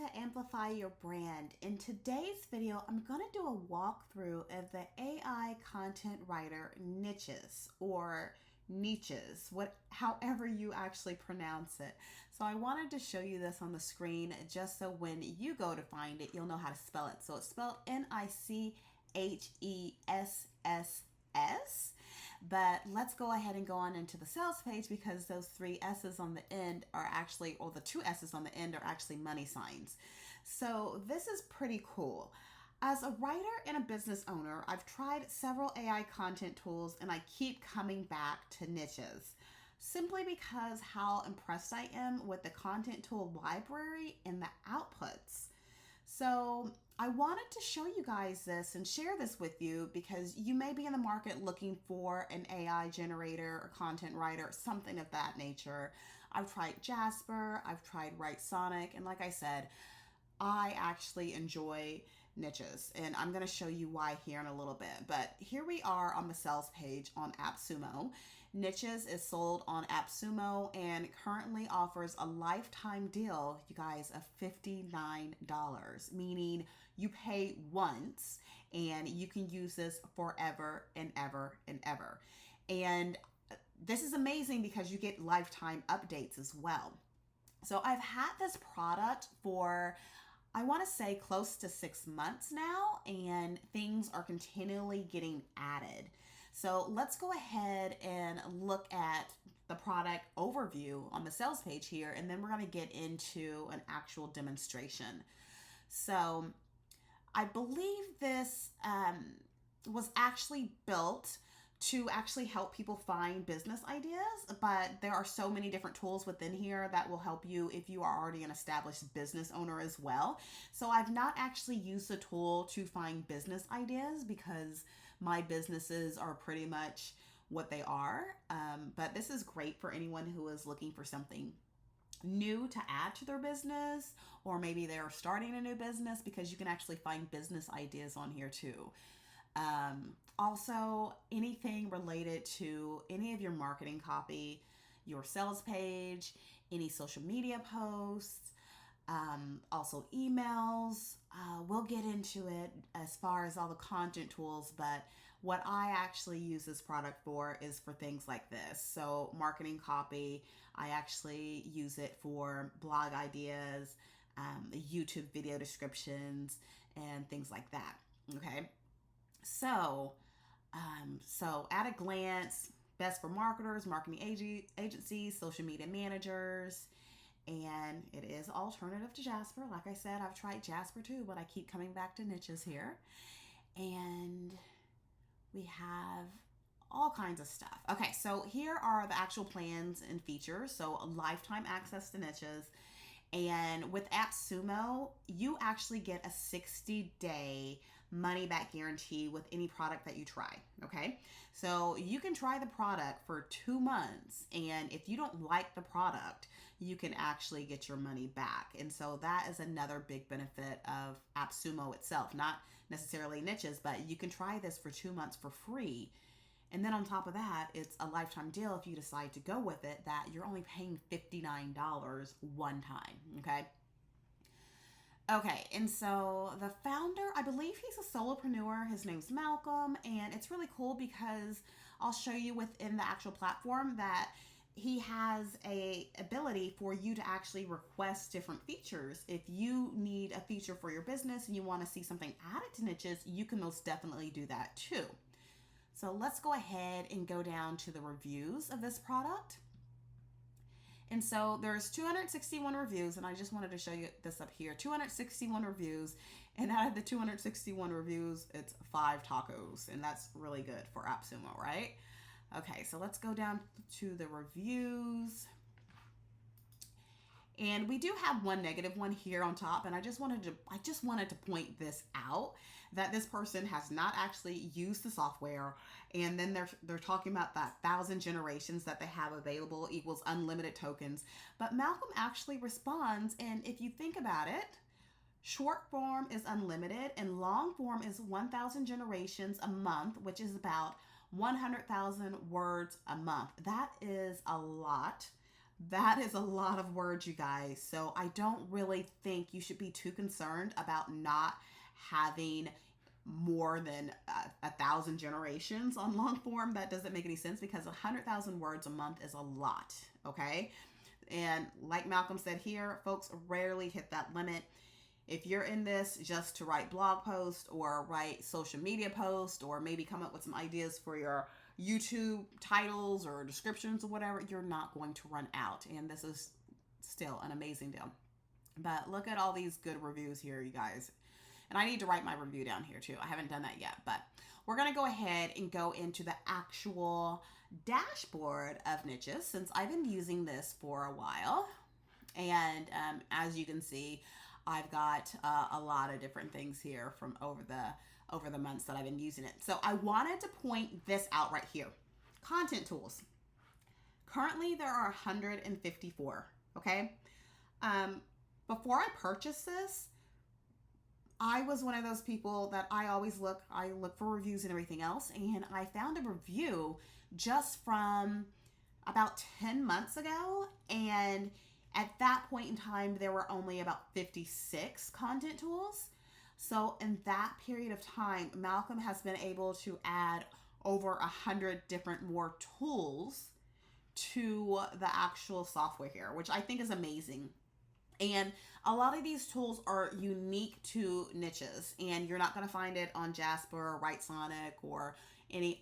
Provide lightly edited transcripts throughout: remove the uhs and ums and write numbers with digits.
to Amplify Your Brand. In today's video, I'm going to do a walkthrough of the AI content writer Nichesss, or Nichesss, however you actually pronounce it. So I wanted to show you this on the screen just so when you go to find it, you'll know how to spell it. So it's spelled Nichesss. But let's go ahead and go on into the sales page because those three S's on the end are actually, or the two S's on the end are actually money signs. So this is pretty cool. As a writer and a business owner, I've tried several AI content tools and I keep coming back to Nichesss simply because how impressed I am with the content tool library and the outputs. So I wanted to show you guys this and share this with you because you may be in the market looking for an AI generator or content writer, something of that nature. I've tried Jasper, I've tried WriteSonic, and like I said, I actually enjoy Nichesss, and I'm going to show you why here in a little bit. But here we are on the sales page on App Sumo. Nichesss is sold on App Sumo and currently offers a lifetime deal, you guys, of $59, meaning you pay once and you can use this forever and ever and ever. And this is amazing because you get lifetime updates as well. So I've had this product for, I want to say, close to 6 months now, and things are continually getting added. So let's go ahead and look at the product overview on the sales page here, and then we're going to get into an actual demonstration. So I believe this was actually built to actually help people find business ideas, but there are so many different tools within here that will help you if you are already an established business owner as well. So I've not actually used the tool to find business ideas because my businesses are pretty much what they are, but this is great for anyone who is looking for something new to add to their business, or maybe they're starting a new business, because you can actually find business ideas on here too. Also, anything related to any of your marketing copy, your sales page, any social media posts, also emails. We'll get into it as far as all the content tools, but what I actually use this product for is for things like this. So marketing copy, I actually use it for blog ideas, YouTube video descriptions, and things like that. Okay. So at a glance, best for marketers, marketing agencies, social media managers, and it is alternative to Jasper. Like I said, I've tried Jasper too, but I keep coming back to Nichesss here. And we have all kinds of stuff. Okay, so here are the actual plans and features. So a lifetime access to Nichesss. And with App Sumo, you actually get a 60-day money back guarantee with any product that you try. Okay, so you can try the product for 2 months, and if you don't like the product, you can actually get your money back. And so that is another big benefit of App Sumo itself, not necessarily Nichesss, but you can try this for 2 months for free. And then on top of that, it's a lifetime deal if you decide to go with it, that you're only paying $59 one time, okay? Okay, and so the founder, I believe he's a solopreneur. His name's Malcolm, and it's really cool because I'll show you within the actual platform that he has a ability for you to actually request different features. If you need a feature for your business and you want to see something added to Nichesss, you can most definitely do that too. So let's go ahead and go down to the reviews of this product. And so there's 261 reviews, and I just wanted to show you this up here. 261 reviews, and out of the 261 reviews, it's 5 tacos, and that's really good for App Sumo, right? Okay, so let's go down to the reviews. And we do have one negative one here on top, and I just wanted to point this out, that this person has not actually used the software, and then they're talking about that 1,000 generations that they have available equals unlimited tokens. But Malcolm actually responds, and if you think about it, short form is unlimited and long form is 1,000 generations a month, which is about 100,000 words a month. That is a lot That is a lot of words, you guys. So I don't really think you should be too concerned about not having more than 1,000 generations on long form. That doesn't make any sense because 100,000 words a month is a lot, okay? And like Malcolm said here, folks rarely hit that limit. If you're in this just to write blog posts or write social media posts or maybe come up with some ideas for your YouTube titles or descriptions or whatever, you're not going to run out. And this is still an amazing deal. But look at all these good reviews here, you guys. And I need to write my review down here too. I haven't done that yet, but we're going to go ahead and go into the actual dashboard of Nichesss since I've been using this for a while. And as you can see, I've got a lot of different things here from over the months that I've been using it. So I wanted to point this out right here. Content tools. Currently there are 154, okay? Before I purchased this, I was one of those people that I look for reviews and everything else, and I found a review just from about 10 months ago, and at that point in time, there were only about 56 content tools. So in that period of time, Malcolm has been able to add over 100 different more tools to the actual software here, which I think is amazing. And a lot of these tools are unique to Nichesss, and you're not going to find it on Jasper, Writesonic, or any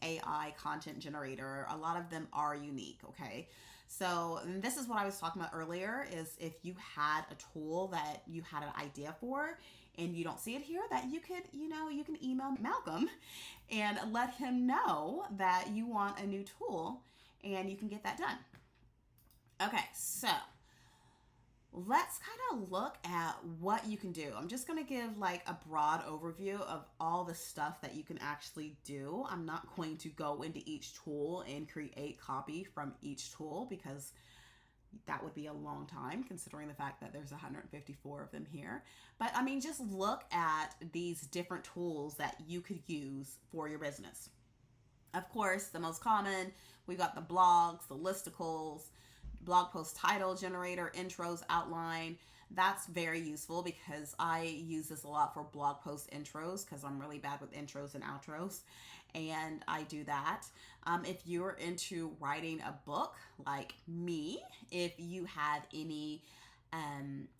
AI content generator. A lot of them are unique, okay? So this is what I was talking about earlier, is if you had a tool that you had an idea for and you don't see it here, that you could, you can email Malcolm and let him know that you want a new tool and you can get that done. Okay, so let's kind of look at what you can do. I'm just going to give like a broad overview of all the stuff that you can actually do. I'm not going to go into each tool and create copy from each tool because that would be a long time considering the fact that there's 154 of them here. But I mean, just look at these different tools that you could use for your business. Of course, the most common, we've got the blogs, the listicles, blog post title generator, intros, outline. That's very useful because I use this a lot for blog post intros because I'm really bad with intros and outros, and I do that. If you're into writing a book like me, if you have any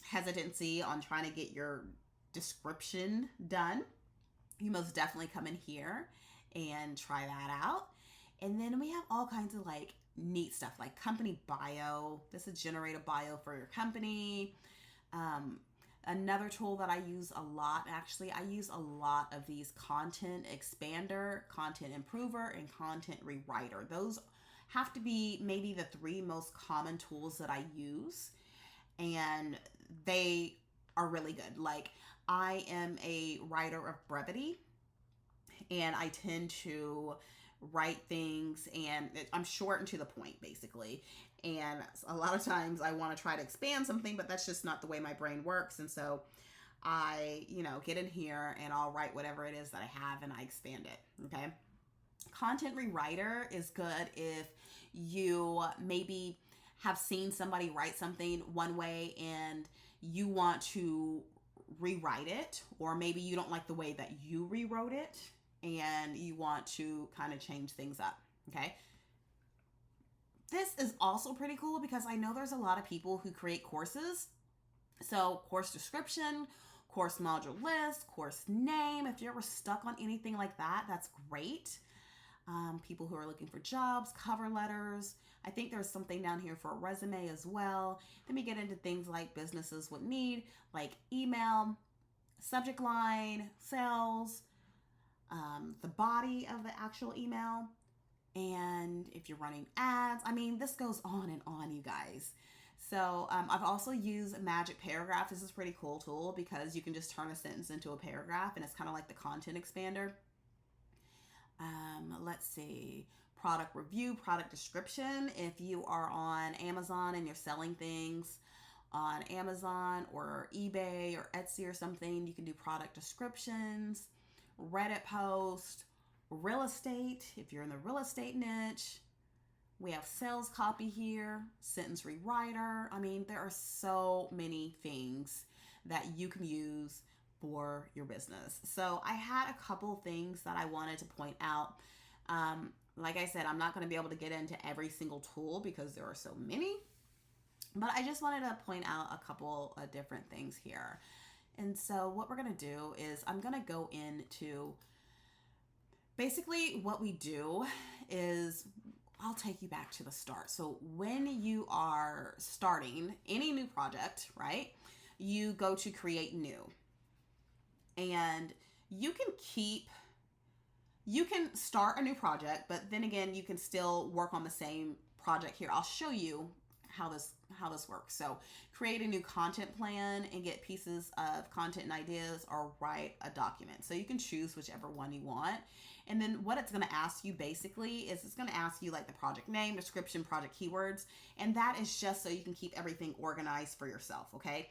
hesitancy on trying to get your description done, you most definitely come in here and try that out. And then we have all kinds of like neat stuff like company bio. This is generate a bio for your company. Another tool that I use a lot, actually, I use a lot of these content expander, content improver, and content rewriter. Those have to be maybe the three most common tools that I use, and they are really good. Like, I am a writer of brevity, and I tend to write things and I'm short and to the point basically, and a lot of times I want to try to expand something, but that's just not the way my brain works. And so I get in here and I'll write whatever it is that I have and I expand it. Okay, content rewriter is good if you maybe have seen somebody write something one way and you want to rewrite it, or maybe you don't like the way that you rewrote it and you want to kind of change things up, okay? This is also pretty cool because I know there's a lot of people who create courses. So course description, course module list, course name. If you're ever stuck on anything like that, that's great. People who are looking for jobs, cover letters. I think there's something down here for a resume as well. Then we get into things like businesses would need, like email, subject line, sales, the body of the actual email, and if you're running ads. I mean, this goes on and on, you guys. So I've also used Magic Paragraph. This is a pretty cool tool because you can just turn a sentence into a paragraph, and it's kind of like the content expander. Let's see, product review, product description. If you are on Amazon and you're selling things on Amazon or eBay or Etsy or something, you can do product descriptions. Reddit post, real estate, if you're in the real estate niche, We have sales copy here, sentence rewriter. I mean, there are so many things that you can use for your business. So I had a couple things that I wanted to point out. Like I said, I'm not going to be able to get into every single tool because there are so many, but I just wanted to point out a couple of different things here. And so what we're going to do is I'm going to go into basically what we do is I'll take you back to the start. So when you are starting any new project, right, you go to create new. And you can start a new project, but then again, you can still work on the same project here. I'll show you how this works. So create a new content plan and get pieces of content and ideas, or write a document. So you can choose whichever one you want. And then what it's going to ask you basically is it's going to ask you like the project name, description, project keywords. And that is just so you can keep everything organized for yourself. Okay.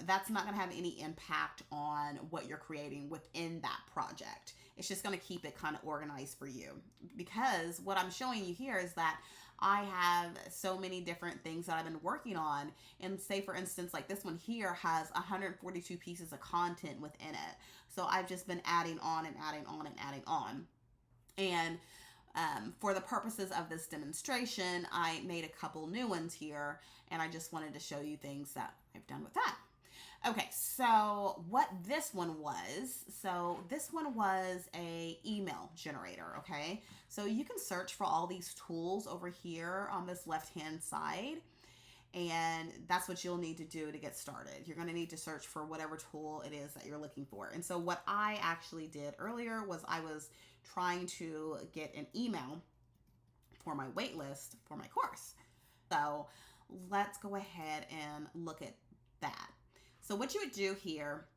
That's not going to have any impact on what you're creating within that project. It's just going to keep it kind of organized for you, because what I'm showing you here is that I have so many different things that I've been working on. And say, for instance, like this one here has 142 pieces of content within it. So I've just been adding on and adding on and adding on. And for the purposes of this demonstration, I made a couple new ones here, and I just wanted to show you things that I've done with that. Okay, so what this one was a email generator, okay? So you can search for all these tools over here on this left-hand side, and that's what you'll need to do to get started. You're going to need to search for whatever tool it is that you're looking for. And so what I actually did earlier was I was trying to get an email for my waitlist for my course. So let's go ahead and look at that. So what you would do here,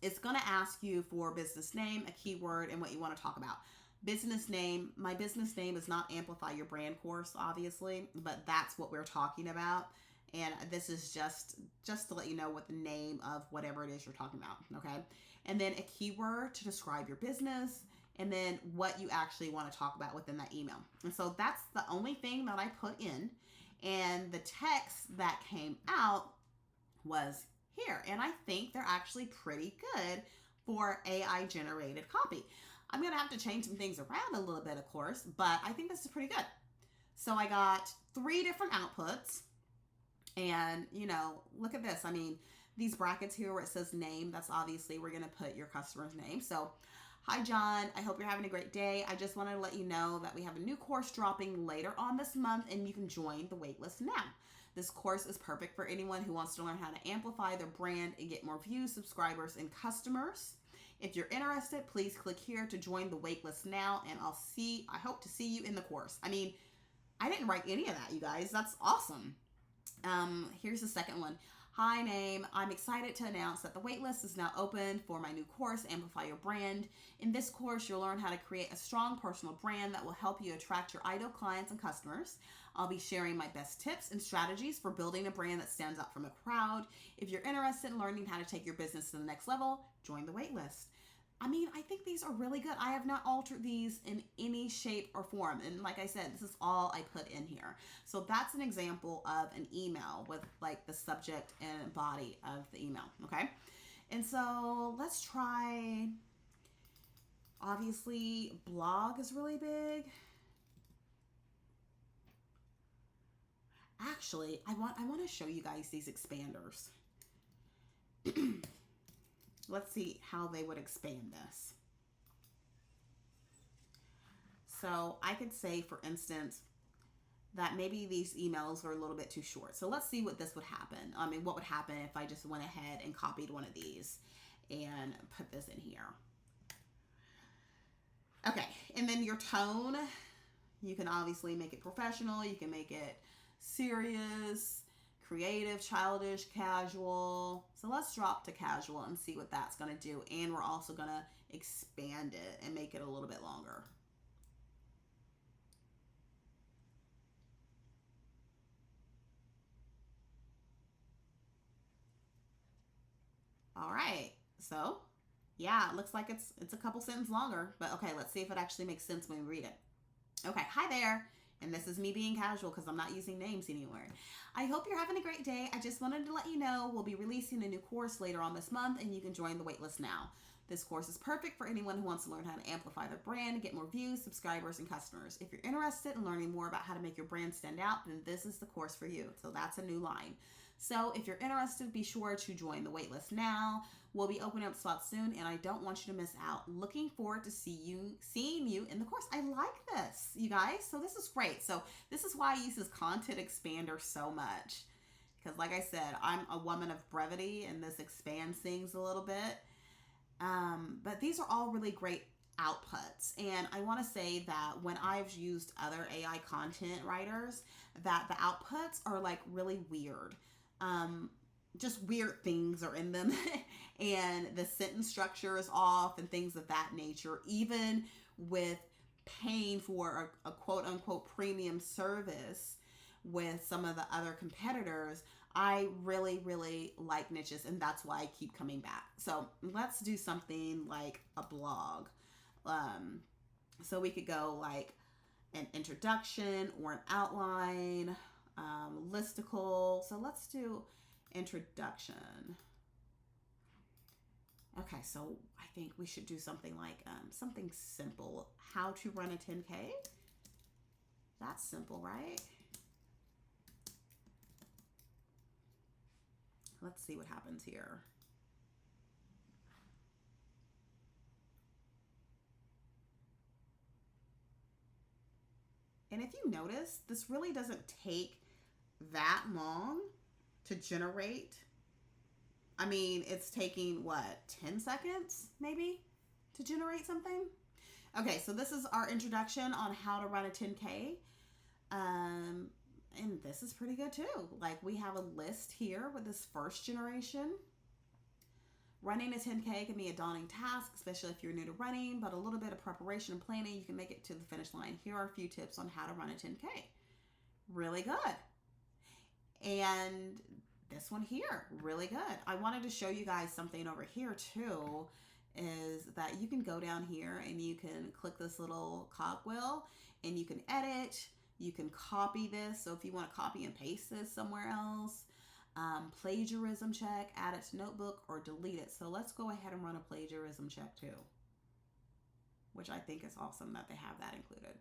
it's going to ask you for business name, a keyword, and what you want to talk about. Business name, my business name is not Amplify Your Brand course, obviously, but that's what we're talking about. And this is just to let you know what the name of whatever it is you're talking about, okay? And then a keyword to describe your business, and then what you actually want to talk about within that email. And so that's the only thing that I put in. And the text that came out was here. And I think they're actually pretty good for AI generated copy. I'm going to have to change some things around a little bit, of course, but I think this is pretty good. So I got 3 different outputs, and look at this. I mean, these brackets here where it says name, that's obviously we're going to put your customer's name. So, hi, John. I hope you're having a great day. I just wanted to let you know that we have a new course dropping later on this month, and you can join the waitlist now. This course is perfect for anyone who wants to learn how to amplify their brand and get more views, subscribers, and customers. If you're interested, please click here to join the waitlist now, and I hope to see you in the course. I mean, I didn't write any of that, you guys. That's awesome. Here's the second one. Hi, name. I'm excited to announce that the waitlist is now open for my new course, Amplify Your Brand. In this course, you'll learn how to create a strong personal brand that will help you attract your ideal clients and customers. I'll be sharing my best tips and strategies for building a brand that stands out from a crowd. If you're interested in learning how to take your business to the next level, join the waitlist. I mean, I think these are really good. I have not altered these in any shape or form. And like I said, this is all I put in here. So that's an example of an email with like the subject and body of the email, okay? And so let's try, obviously, blog is really big. Actually, I want to show you guys these expanders. Let's see how they would expand this. So I could say, for instance, that maybe these emails are a little bit too short. So let's see what this would happen. I mean, what would happen if I just went ahead and copied one of these and put this in here. Okay, and then your tone, you can obviously make it professional. You can make it serious, creative, childish, casual. So let's drop to casual and see what that's going to do. And we're also going to expand it and make it a little bit longer. All right. So yeah, it looks like it's a couple sentences longer, but okay, let's see if it actually makes sense when we read it. Okay. Hi there. And this is me being casual because I'm not using names anywhere. I hope you're having a great day. I just wanted to let you know we'll be releasing a new course later on this month, and you can join the waitlist now. This course is perfect for anyone who wants to learn how to amplify their brand, get more views, subscribers, and customers. If you're interested in learning more about how to make your brand stand out, then this is the course for you. So that's a new line. So if you're interested, be sure to join the waitlist now. We'll be opening up slots soon, and I don't want you to miss out. Looking forward to seeing you in the course. I like this, you guys. So this is great. So this is why I use this content expander so much. Because like I said, I'm a woman of brevity, and this expands things a little bit. But these are all really great outputs. And I want to say that when I've used other AI content writers, that the outputs are like really weird. Just weird things are in them and the sentence structure is off and things of that nature. Even with paying for a quote unquote premium service with some of the other competitors, I really, really like Nichesss, and that's why I keep coming back. So let's do something like a blog. So we could go like an introduction or an outline, listicle. So let's do introduction. Okay, so I think we should do something like something simple. How to run a 10K. That's simple, right? Let's see what happens here. And if you notice, this really doesn't take that long to generate. I mean, it's taking what, 10 seconds maybe to generate something? Okay, so this is our introduction on how to run a 10K. And this is pretty good too. Like we have a list here with this first generation. Running a 10K can be a daunting task, especially if you're new to running, but a little bit of preparation and planning, you can make it to the finish line. Here are a few tips on how to run a 10K. Really good. And this one here, really good. I wanted to show you guys something over here too, is that you can go down here and you can click this little cogwheel and you can edit. You can copy this. So if you want to copy and paste this somewhere else, plagiarism check, add it to notebook or delete it. So let's go ahead and run a plagiarism check too, which I think is awesome that they have that included.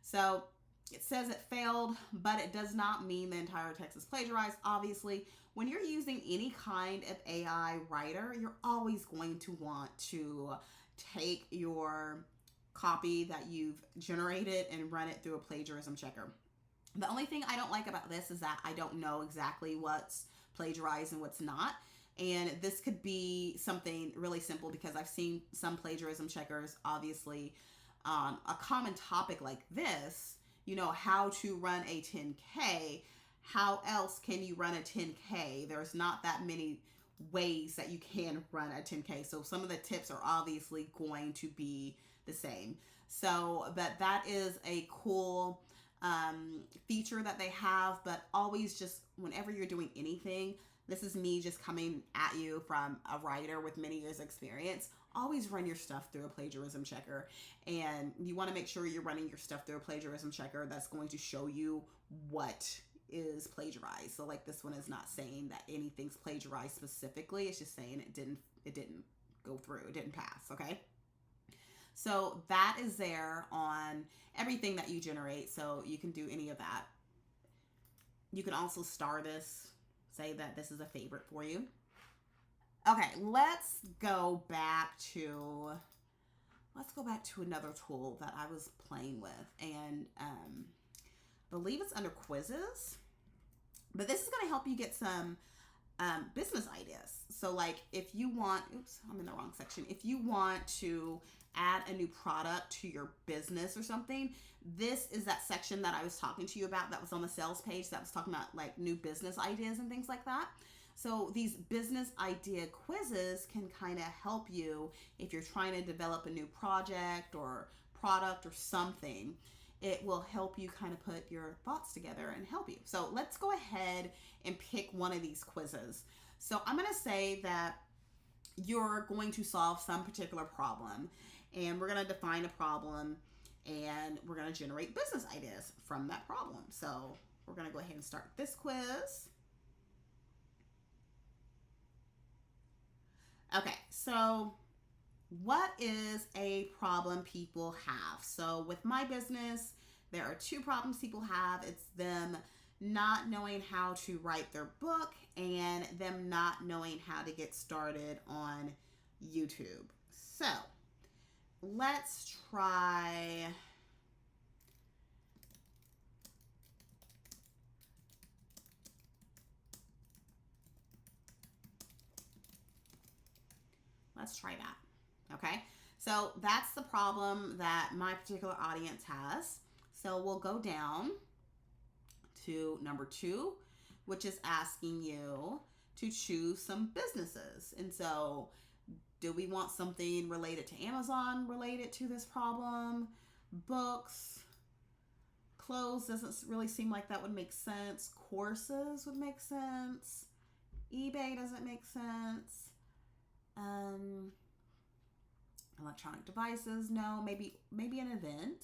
So it says it failed, but it does not mean the entire text is plagiarized. Obviously, when you're using any kind of AI writer, you're always going to want to take your copy that you've generated and run it through a plagiarism checker. The only thing I don't like about this is that I don't know exactly what's plagiarized and what's not. And this could be something really simple because I've seen some plagiarism checkers, obviously, on a common topic like this, you know, how to run a 10K. How else can you run a 10K? There's not that many ways that you can run a 10K. So some of the tips are obviously going to be the same. So, but that is a cool feature that they have, but always just whenever you're doing anything, this is me just coming at you from a writer with many years experience, always run your stuff through a plagiarism checker. And you want to make sure you're running your stuff through a plagiarism checker that's going to show you what is plagiarized. So like this one is not saying that anything's plagiarized specifically. It's just saying it didn't go through. It didn't pass. Okay. So that is there on everything that you generate. So you can do any of that. You can also star this, say that this is a favorite for you. Okay, let's go back to another tool that I was playing with, and I believe it's under quizzes. But this is going to help you get some business ideas. So like if you want, oops, I'm in the wrong section. If you want to add a new product to your business or something, this is that section that I was talking to you about that was on the sales page that was talking about like new business ideas and things like that. So these business idea quizzes can kind of help you if you're trying to develop a new project or product or something. It will help you kind of put your thoughts together and help you. So let's go ahead and pick one of these quizzes. So I'm going to say that you're going to solve some particular problem, and we're going to define a problem, and we're going to generate business ideas from that problem. So we're going to go ahead and start this quiz. Okay, so what is a problem people have? So with my business, there are two problems people have. It's them not knowing how to write their book and them not knowing how to get started on YouTube. So let's try that. Okay, so that's the problem that my particular audience has. So we'll go down to number 2, which is asking you to choose some businesses. And so do we want something related to Amazon related to this problem? Books, clothes doesn't really seem like that would make sense. Courses would make sense. eBay doesn't make sense. Electronic devices, no. Maybe an event.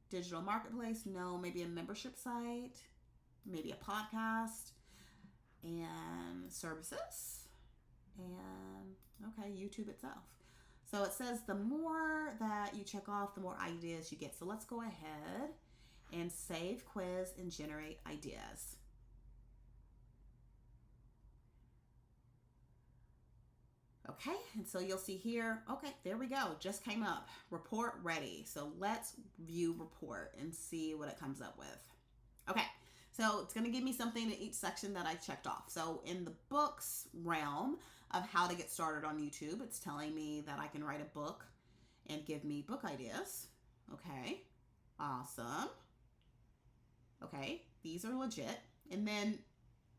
Digital marketplace, no. Maybe a membership site, maybe a podcast, and services, and okay, YouTube itself. So it says the more that you check off, the more ideas you get. So let's go ahead and save quiz and generate ideas. Okay, and so you'll see here, okay, there we go, just came up, report ready. So let's view report and see what it comes up with. Okay, so it's gonna give me something in each section that I checked off. So in the books realm of how to get started on YouTube, it's telling me that I can write a book and give me book ideas. Okay, awesome. Okay, these are legit. And then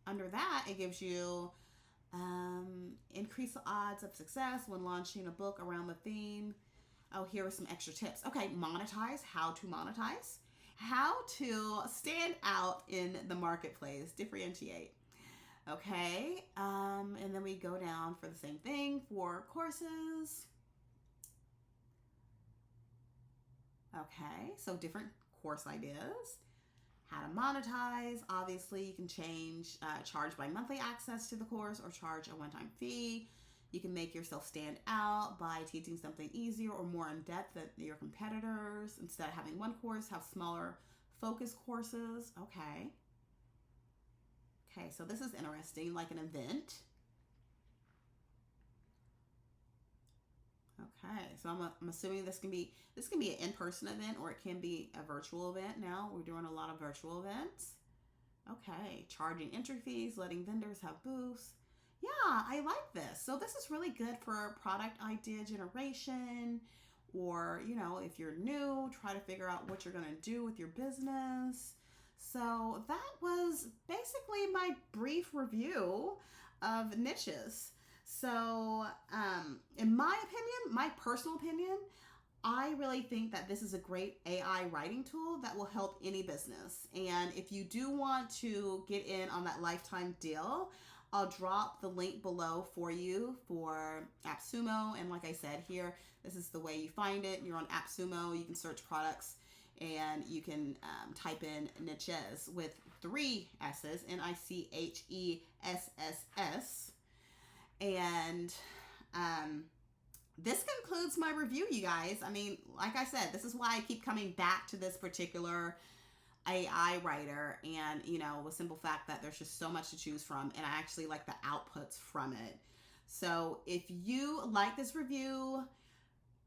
under that, it gives you increase the odds of success when launching a book around the theme. Oh, here are some extra tips. Okay, monetize, how to monetize, how to stand out in the marketplace, differentiate. Okay, and then we go down for the same thing for courses. Okay, so different course ideas. How to monetize. Obviously, you can charge by monthly access to the course or charge a one-time fee. You can make yourself stand out by teaching something easier or more in depth than your competitors. Instead of having one course, have smaller focus courses. Okay. Okay, so this is interesting, like an event. Okay, so I'm assuming this can be an in-person event or it can be a virtual event. Now we're doing a lot of virtual events. Okay, charging entry fees, letting vendors have booths. Yeah, I like this. So this is really good for product idea generation, or if you're new, try to figure out what you're going to do with your business. So that was basically my brief review of Nichesss. So, in my opinion, my personal opinion, I really think that this is a great AI writing tool that will help any business. And if you do want to get in on that lifetime deal, I'll drop the link below for you for App Sumo. And like I said here, this is the way you find it. You're on App Sumo, you can search products and you can type in Nichesss with 3 S's, Nichesss. And this concludes my review, you guys. I mean, like I said, this is why I keep coming back to this particular AI writer, and the simple fact that there's just so much to choose from, and I actually like the outputs from it. So if you like this review,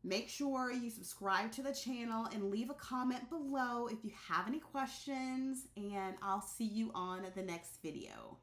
make sure you subscribe to the channel and leave a comment below if you have any questions, and I'll see you on the next video.